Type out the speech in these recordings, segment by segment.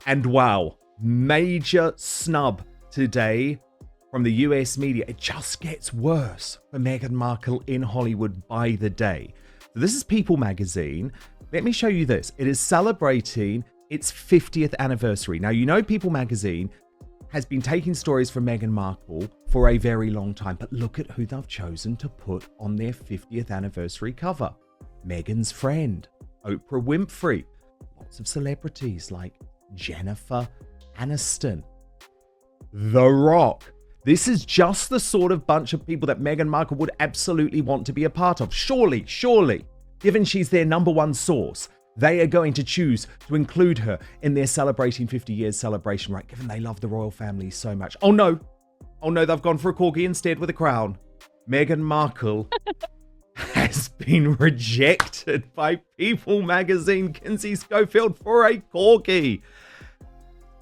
And wow, major snub today from the US media. It just gets worse for Meghan Markle in Hollywood by the day. So this is People magazine. Let me show you this. It is celebrating its 50th anniversary. Now, you know People magazine has been taking stories from Meghan Markle for a very long time, but look at who they've chosen to put on their 50th anniversary cover. Meghan's friend, Oprah Winfrey. Lots of celebrities like Jennifer Aniston, The Rock. This is just the sort of bunch of people that Meghan Markle would absolutely want to be a part of. Surely, given she's their number one source, they are going to choose to include her in their celebrating 50 years celebration, right? Given they love the royal family so much. Oh no, they've gone for a corgi instead with a crown. Meghan Markle has been rejected by People magazine, Kinsey Schofield, for a corgi.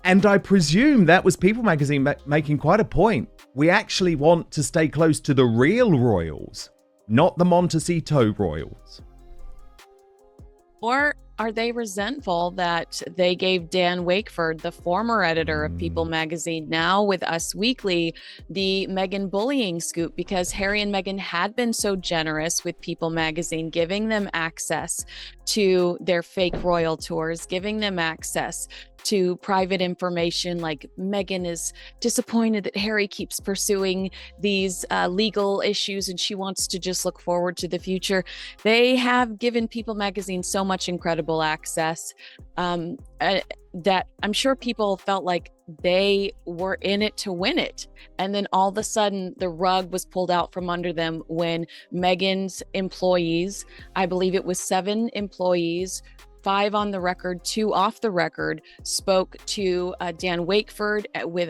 And I presume that was People magazine making quite a point. We actually want to stay close to the real royals, not the Montecito royals. Or are they resentful that they gave Dan Wakeford, the former editor of People magazine, now with Us Weekly, the Meghan bullying scoop, because Harry and Meghan had been so generous with People magazine, giving them access to their fake royal tours, giving them access to private information, like Meghan is disappointed that Harry keeps pursuing these legal issues and she wants to just look forward to the future. They have given People magazine so much incredible access that I'm sure people felt like they were in it to win it. And then all of a sudden the rug was pulled out from under them when Meghan's employees, I believe it was 7 employees, 5 on the record, 2 off the record, spoke to Dan Wakeford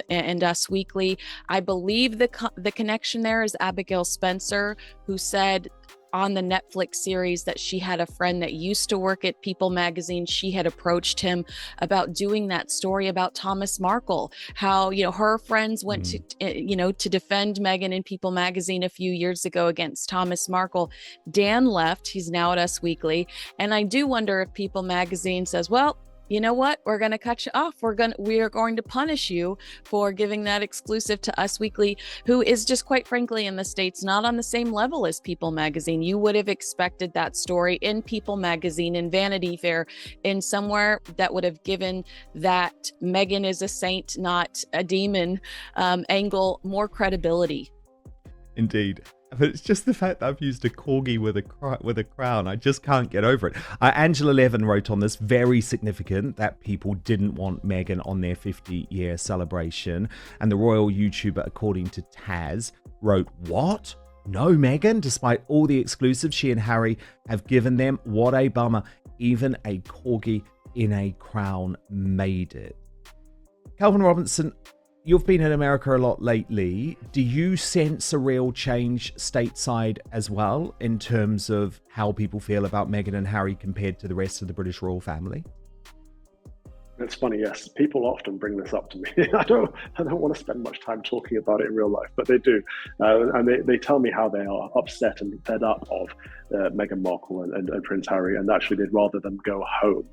and Us Weekly. I believe the connection there is Abigail Spencer, who said on the Netflix series that she had a friend that used to work at People magazine. She had approached him about doing that story about Thomas Markle, how, her friends went to defend Meghan in People magazine a few years ago against Thomas Markle. Dan left. He's now at Us Weekly. And I do wonder if People magazine says, well, you know what? We're going to cut you off. We are going to punish you for giving that exclusive to Us Weekly, who is just, quite frankly, in the States, not on the same level as People magazine. You would have expected that story in People magazine, in Vanity Fair, in somewhere that would have given that Meghan is a saint, not a demon angle more credibility. Indeed. But it's just the fact that I've used a corgi with a crown. I just can't get over it. Angela Levin wrote on this, very significant that people didn't want Meghan on their 50-year celebration. And the royal YouTuber, according to Taz, wrote, what? No Meghan? Despite all the exclusives she and Harry have given them, what a bummer. Even a corgi in a crown made it. Calvin Robinson, you've been in America a lot lately. Do you sense a real change stateside as well in terms of how people feel about Meghan and Harry compared to the rest of the British royal family? It's funny, yes. People often bring this up to me. I don't want to spend much time talking about it in real life, but they do. And they tell me how they are upset and fed up of Meghan Markle and Prince Harry, and actually they'd rather them go home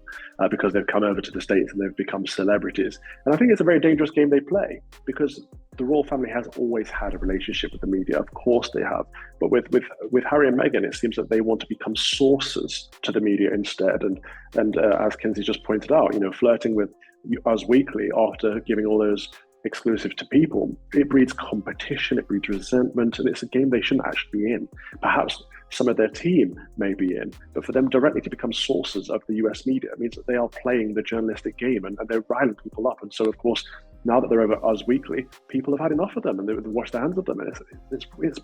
because they've come over to the States and they've become celebrities. And I think it's a very dangerous game they play, because the royal family has always had a relationship with the media. Of course they have. But with Harry and Meghan, it seems that they want to become sources to the media instead. And as Kinsey just pointed out, flirting with Us Weekly after giving all those exclusive to People, it breeds competition, it breeds resentment, and it's a game they shouldn't actually be in. Perhaps some of their team may be in, but for them directly to become sources of the US media means that they are playing the journalistic game and they're riling people up. And so, of course, now that they're over Us Weekly, people have had enough of them and they've washed their hands of them. And it's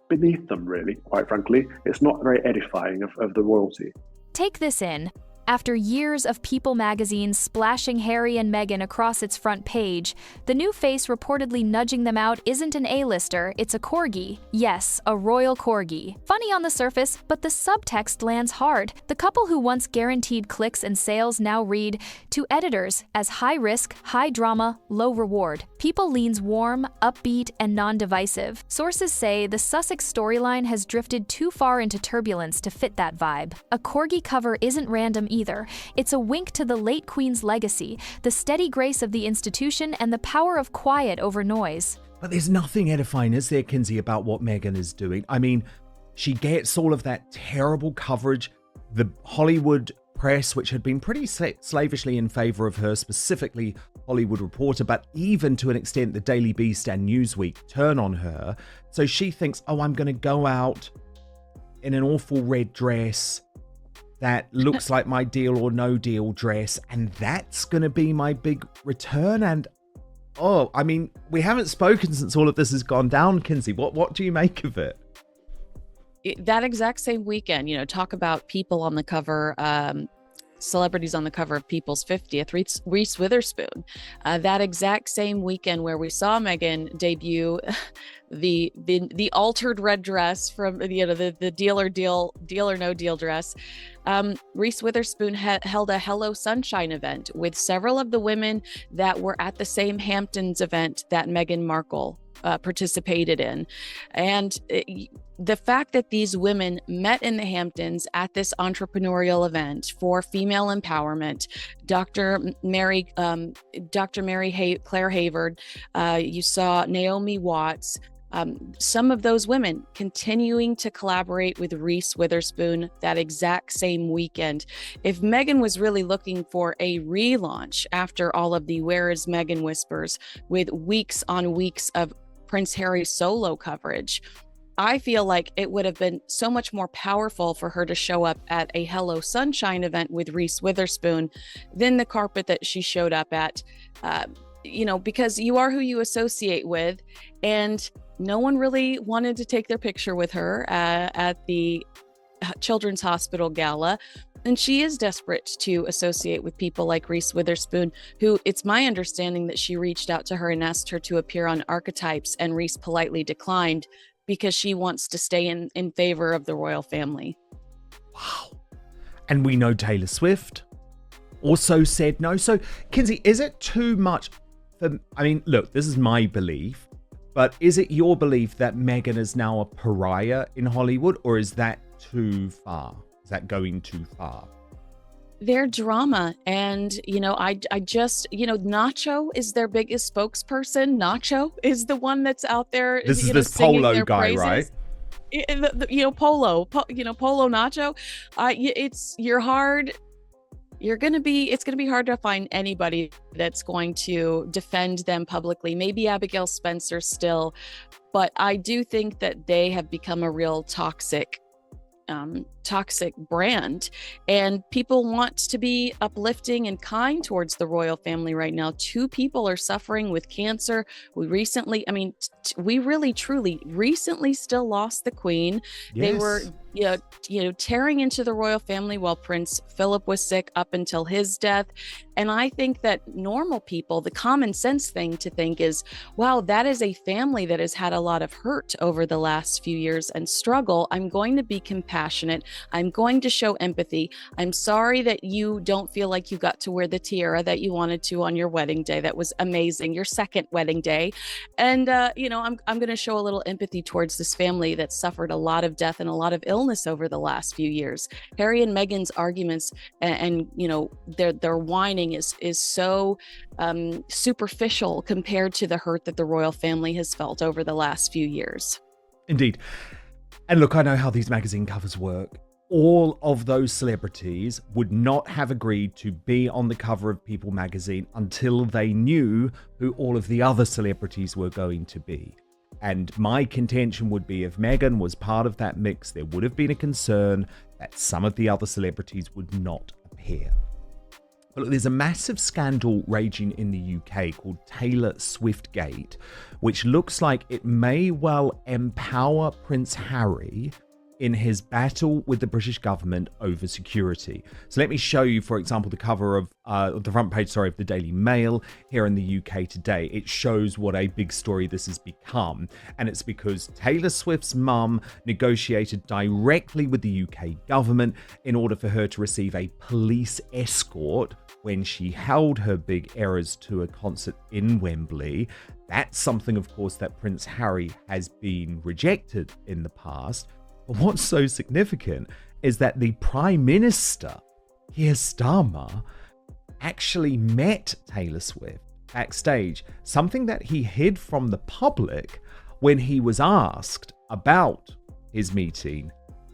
beneath them, really, quite frankly. It's not very edifying of the royalty. Take this in. After years of People magazine splashing Harry and Meghan across its front page, the new face reportedly nudging them out isn't an A-lister, it's a corgi. Yes, a royal corgi. Funny on the surface, but the subtext lands hard. The couple who once guaranteed clicks and sales now read, to editors, as high risk, high drama, low reward. People leans warm, upbeat, and non-divisive. Sources say the Sussex storyline has drifted too far into turbulence to fit that vibe. A corgi cover isn't random either. It's a wink to the late Queen's legacy, the steady grace of the institution, and the power of quiet over noise. But there's nothing edifying, is there, Kinsey, about what Meghan is doing? I mean, she gets all of that terrible coverage. The Hollywood press, which had been pretty slavishly in favor of her, specifically Hollywood Reporter, but even to an extent the Daily Beast and Newsweek turn on her. So she thinks, oh, I'm going to go out in an awful red dress that looks like my Deal or No Deal dress, and that's going to be my big return. And oh, I mean, we haven't spoken since all of this has gone down, Kinsey. What do you make of it? That exact same weekend, talk about people on the cover, celebrities on the cover of People's 50th, Reese Witherspoon. That exact same weekend where we saw Meghan debut the altered red dress from the Deal or No Deal dress. Reese Witherspoon held a Hello Sunshine event with several of the women that were at the same Hamptons event that Meghan Markle participated in. And the fact that these women met in the Hamptons at this entrepreneurial event for female empowerment, Dr. Mary Claire Hayward, you saw Naomi Watts, some of those women continuing to collaborate with Reese Witherspoon that exact same weekend. If Meghan was really looking for a relaunch after all of the Where is Meghan whispers with weeks on weeks of Prince Harry's solo coverage, I feel like it would have been so much more powerful for her to show up at a Hello Sunshine event with Reese Witherspoon than the carpet that she showed up at, because you are who you associate with. And no one really wanted to take their picture with her at the Children's Hospital Gala. And she is desperate to associate with people like Reese Witherspoon, who it's my understanding that she reached out to her and asked her to appear on Archetypes, and Reese politely declined because she wants to stay in favor of the royal family. Wow. And we know Taylor Swift also said no. So, Kinsey, is it too much look, this is my belief, but is it your belief that Meghan is now a pariah in Hollywood, or is that too far? Is that going too far? Their drama. And, I just, Nacho is their biggest spokesperson. Nacho is the one that's out there. This is this Polo guy, praises. Right? Polo Nacho. It's going to be hard to find anybody that's going to defend them publicly. Maybe Abigail Spencer still, but I do think that they have become a real toxic brand, and people want to be uplifting and kind towards the royal family right now. 2 people are suffering with cancer. We recently, we really truly recently still lost the Queen. Yes. They were tearing into the royal family while Prince Philip was sick up until his death. And I think that normal people, the common sense thing to think is, wow, that is a family that has had a lot of hurt over the last few years and struggle. I'm going to be compassionate. I'm going to show empathy. I'm sorry that you don't feel like you got to wear the tiara that you wanted to on your wedding day. That was amazing. Your second wedding day. And, I'm going to show a little empathy towards this family that suffered a lot of death and a lot of illness over the last few years. Harry and Meghan's arguments and their whining is so superficial compared to the hurt that the royal family has felt over the last few years. Indeed. And look, I know how these magazine covers work. All of those celebrities would not have agreed to be on the cover of People magazine until they knew who all of the other celebrities were going to be. And my contention would be, if Meghan was part of that mix, there would have been a concern that some of the other celebrities would not appear. But look, there's a massive scandal raging in the UK called Taylor Swift Gate, which looks like it may well empower Prince Harry in his battle with the British government over security. So let me show you, for example, the cover of the front page, of the Daily Mail here in the UK today. It shows what a big story this has become. And it's because Taylor Swift's mum negotiated directly with the UK government in order for her to receive a police escort when she held her big Eras Tour concert in Wembley. That's something, of course, that Prince Harry has been rejected in the past. But what's so significant is that the Prime Minister Keir Starmer actually met Taylor Swift backstage, something that he hid from the public when he was asked about his meeting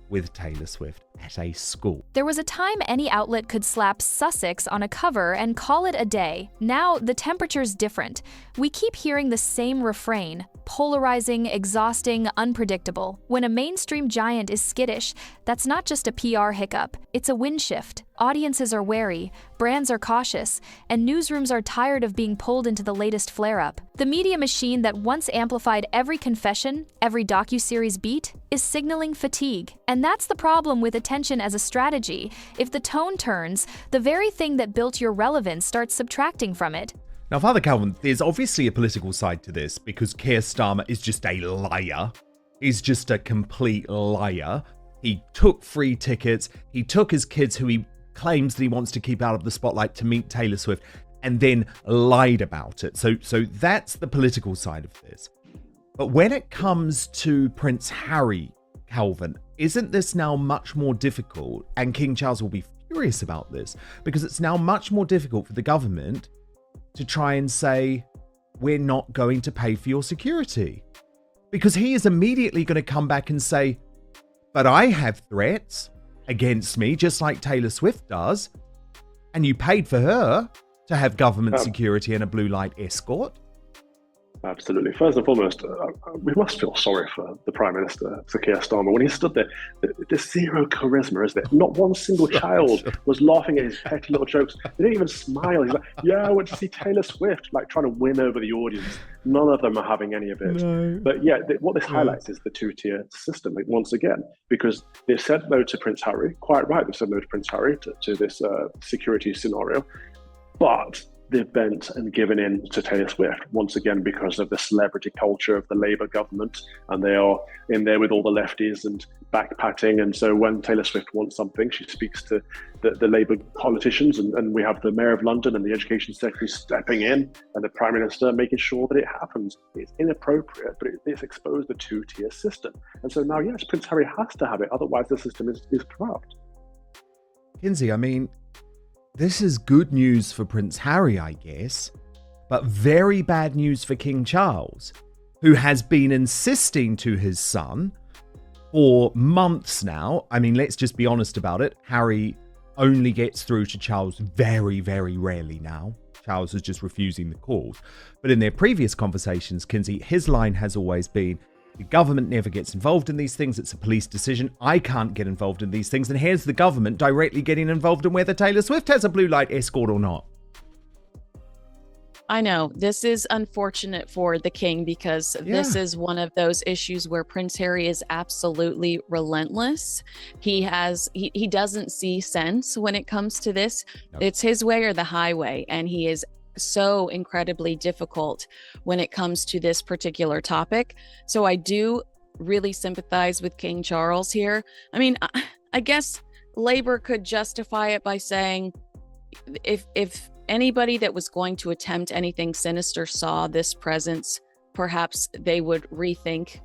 with Taylor Swift at a school. There was a time any outlet could slap Sussex on a cover and call it a day. Now, the temperature's different. We keep hearing the same refrain: polarizing, exhausting, unpredictable. When a mainstream giant is skittish, that's not just a PR hiccup, it's a wind shift. Audiences are wary, brands are cautious, and newsrooms are tired of being pulled into the latest flare-up. The media machine that once amplified every confession, every docuseries beat, is signaling fatigue. And that's the problem with attention as a strategy. If the tone turns, the very thing that built your relevance starts subtracting from it. Now, Father Calvin, there's obviously a political side to this because Keir Starmer is just a liar. He's just a complete liar. He took free tickets. He took his kids, who he claims that he wants to keep out of the spotlight, to meet Taylor Swift, and then lied about it. So that's the political side of this. But when it comes to Prince Harry, Calvin, isn't this now much more difficult? And King Charles will be furious about this because it's now much more difficult for the government to try and say, we're not going to pay for your security. Because he is immediately going to come back and say, but I have threats against me, just like Taylor Swift does. And you paid for her to have government security and a blue light escort. Absolutely. First and foremost, we must feel sorry for the Prime Minister, Sir Keir Starmer. When he stood there, there's zero charisma, isn't there? Not one single child was laughing at his petty little jokes. They didn't even smile. He's like, yeah, I went to see Taylor Swift, like trying to win over the audience. None of them are having any of it. No. But yeah, what this highlights is the two-tier system, like, once again, because they've said no to Prince Harry. Quite right, they've said no to Prince Harry, to this security scenario. But they've bent and given in to Taylor Swift, once again, because of the celebrity culture of the Labour government. And they are in there with all the lefties and backpatting. And so when Taylor Swift wants something, she speaks to the Labour politicians. And we have the Mayor of London and the Education Secretary stepping in, and the Prime Minister making sure that it happens. It's inappropriate, but it's exposed the two-tier system. And so now, yes, Prince Harry has to have it. Otherwise, the system is corrupt. Kinsey, I mean, this is good news for Prince Harry, I guess, but very bad news for King Charles, who has been insisting to his son for months now. I mean, let's just be honest about it. Harry only gets through to Charles very, very rarely now. Charles is just refusing the calls. But in their previous conversations, Kinsey, his line has always been, the government never gets involved in these things. It's a police decision. I can't get involved in these things. And here's the government directly getting involved in whether Taylor Swift has a blue light escort or not. I know this is unfortunate for the king because this is one of those issues where Prince Harry is absolutely relentless. He doesn't see sense when it comes to this. Nope. It's his way or the highway. And he is so incredibly difficult when it comes to this particular topic. So I do really sympathize with King Charles here. I mean, I guess Labour could justify it by saying if anybody that was going to attempt anything sinister saw this presence, perhaps they would rethink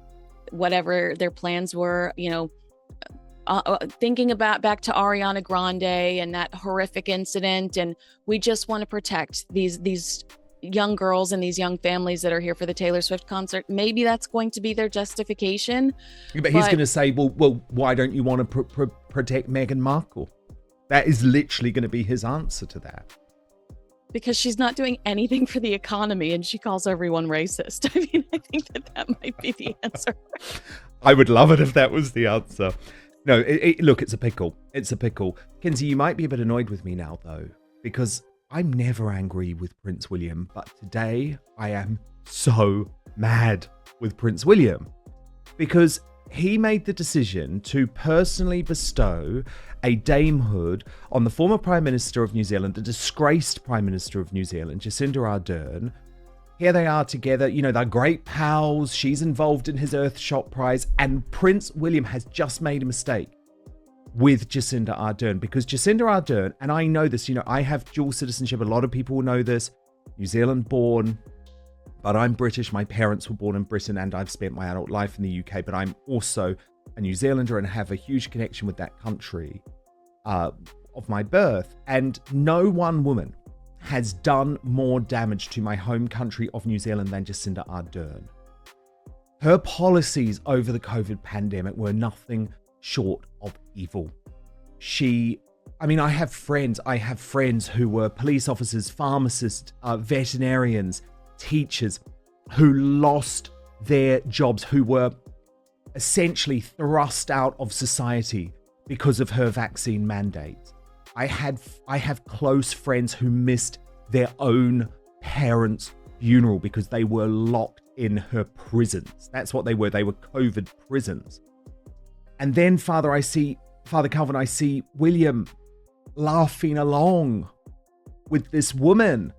whatever their plans were, thinking about back to Ariana Grande and that horrific incident. And we just want to protect these young girls and these young families that are here for the Taylor Swift concert. Maybe that's going to be their justification. But he's going to say, well, why don't you want to protect Meghan Markle? That is literally going to be his answer to that. Because she's not doing anything for the economy and she calls everyone racist. I mean, I think that might be the answer. I would love it if that was the answer. No, look, it's a pickle. It's a pickle. Kinsey, you might be a bit annoyed with me now, though, because I'm never angry with Prince William, but today I am so mad with Prince William because he made the decision to personally bestow a damehood on the former Prime Minister of New Zealand, the disgraced Prime Minister of New Zealand, Jacinda Ardern. Here they are together, they're great pals. She's involved in his Earthshot Prize. And Prince William has just made a mistake with Jacinda Ardern because Jacinda Ardern, and I know this, I have dual citizenship. A lot of people know this. New Zealand born, but I'm British. My parents were born in Britain and I've spent my adult life in the UK, but I'm also a New Zealander and have a huge connection with that country. of my birth, and no one woman has done more damage to my home country of New Zealand than Jacinda Ardern. Her policies over the COVID pandemic were nothing short of evil. I have friends who were police officers, pharmacists, veterinarians, teachers who lost their jobs, who were essentially thrust out of society because of her vaccine mandate. I have close friends who missed their own parents' funeral because they were locked in her prisons. That's what they were. They were COVID prisons. And then, Father Calvin, I see William laughing along with this woman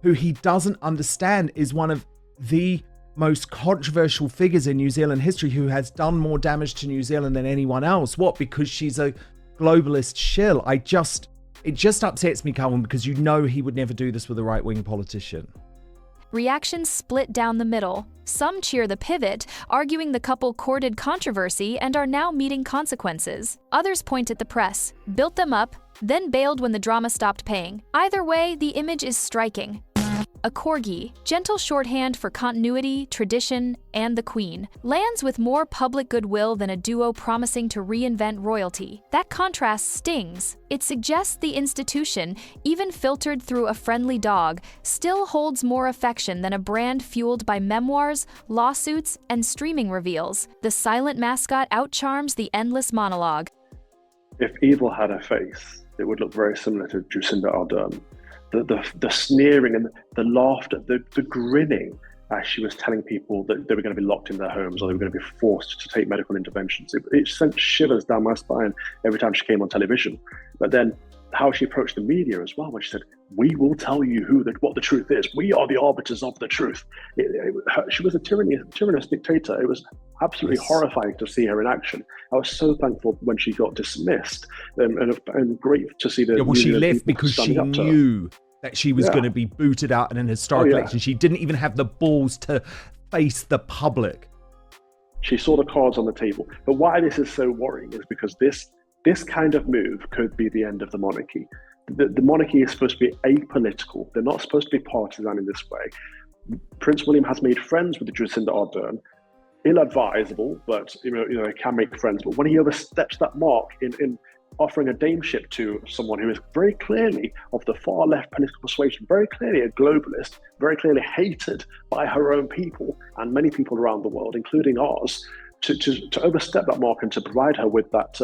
who he doesn't understand is one of the most controversial figures in New Zealand history, who has done more damage to New Zealand than anyone else. What? Because she's a globalist shill. It just upsets me, Calvin, because you know he would never do this with a right-wing politician. Reactions split down the middle. Some cheer the pivot, arguing the couple courted controversy and are now meeting consequences. Others point at the press, built them up, then bailed when the drama stopped paying. Either way, the image is striking. A corgi, gentle shorthand for continuity, tradition, and the Queen, lands with more public goodwill than a duo promising to reinvent royalty. That contrast stings. It suggests the institution, even filtered through a friendly dog, still holds more affection than a brand fueled by memoirs, lawsuits, and streaming reveals. The silent mascot outcharms the endless monologue. If evil had a face, it would look very similar to Jacinda Ardern. The sneering and the laughter, the grinning as she was telling people that they were going to be locked in their homes or they were going to be forced to take medical interventions. It sent shivers down my spine every time she came on television. But then how she approached the media as well, when she said, "We will tell you what the truth is. We are the arbiters of the truth." She was a tyrannous dictator. It was absolutely horrifying to see her in action. I was so thankful when she got dismissed, and great to see that. Yeah, well, she left because she knew that she was going to be booted out in an historic election. She didn't even have the balls to face the public. She saw the cards on the table. But why this is so worrying is because this kind of move could be the end of the monarchy. The monarchy is supposed to be apolitical. They're not supposed to be partisan in this way. Prince William has made friends with Jacinda Ardern. Ill-advisable, but he can make friends. But when he oversteps that mark in offering a dameship to someone who is very clearly of the far left political persuasion, very clearly a globalist, very clearly hated by her own people and many people around the world, including ours, to overstep that mark and to provide her with that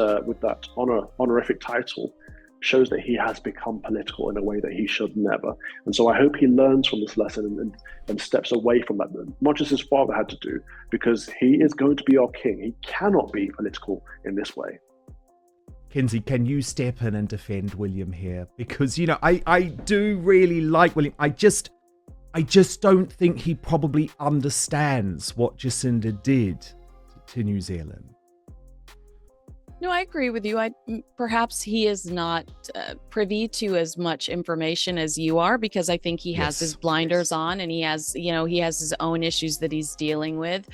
honorific title shows that he has become political in a way that he should never. And so I hope he learns from this lesson and steps away from that, much as his father had to do, because he is going to be our king. He cannot be political in this way. Kinsey, can you step in and defend William here? Because, I do really like William. I just don't think he probably understands what Jacinda did to New Zealand. No, I agree with you. Perhaps he is not privy to as much information as you are, because I think he has his blinders on, and he has his own issues that he's dealing with.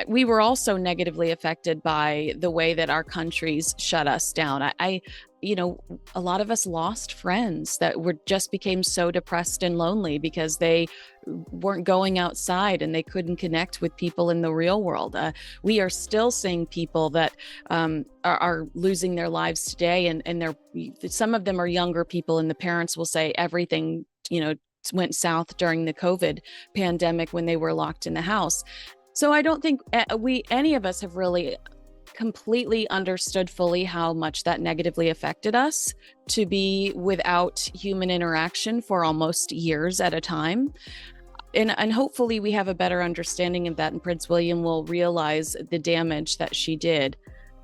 We were also negatively affected by the way that our countries shut us down. A lot of us lost friends that just became so depressed and lonely because they weren't going outside and they couldn't connect with people in the real world. We are still seeing people that are losing their lives today, and some of them are younger people, and the parents will say everything went south during the COVID pandemic when they were locked in the house. So I don't think any of us have really completely understood fully how much that negatively affected us to be without human interaction for almost years at a time. And hopefully we have a better understanding of that, and Prince William will realize the damage that she did.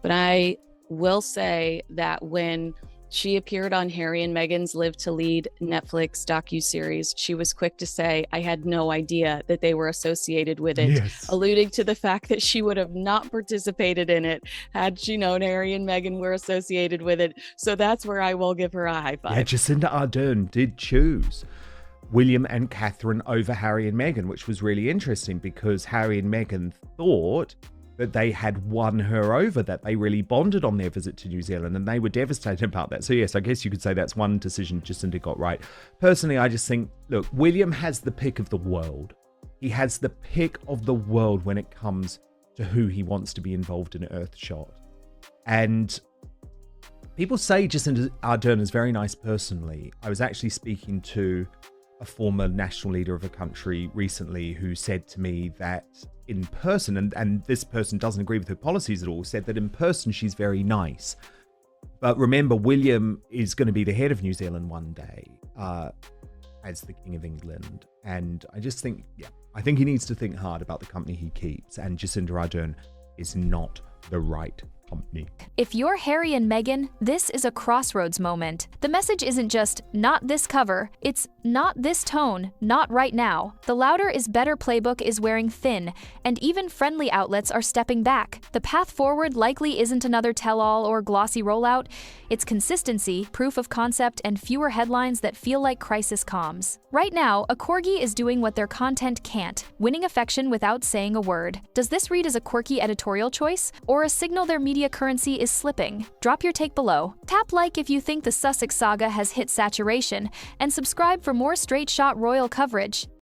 But I will say that when she appeared on Harry and Meghan's Live to Lead Netflix docuseries, she was quick to say, "I had no idea that they were associated with it," alluding to the fact that she would have not participated in it had she known Harry and Meghan were associated with it. So that's where I will give her a high five. Yeah, Jacinda Ardern did choose William and Catherine over Harry and Meghan, which was really interesting because Harry and Meghan thought that they had won her over, that they really bonded on their visit to New Zealand, and they were devastated about that. So yes, I guess you could say that's one decision Jacinda got right. Personally, I just think, look, William has the pick of the world. He has the pick of the world when it comes to who he wants to be involved in Earthshot. And people say Jacinda Ardern is very nice personally. I was actually speaking to a former national leader of a country recently who said to me that in person, and this person doesn't agree with her policies at all, said that in person she's very nice. But remember, William is going to be the head of New Zealand one day as the King of England. And I just think, I think he needs to think hard about the company he keeps. And Jacinda Ardern is not the right company. If you're Harry and Meghan, this is a crossroads moment. The message isn't just, not this cover, it's not this tone, not right now. The louder is better playbook is wearing thin, and even friendly outlets are stepping back. The path forward likely isn't another tell-all or glossy rollout. It's consistency, proof of concept, and fewer headlines that feel like crisis comms. Right now, a corgi is doing what their content can't, winning affection without saying a word. Does this read as a quirky editorial choice, or a signal their media currency is slipping? Drop your take below. Tap like if you think the Sussex saga has hit saturation, and subscribe for more straight-shot royal coverage.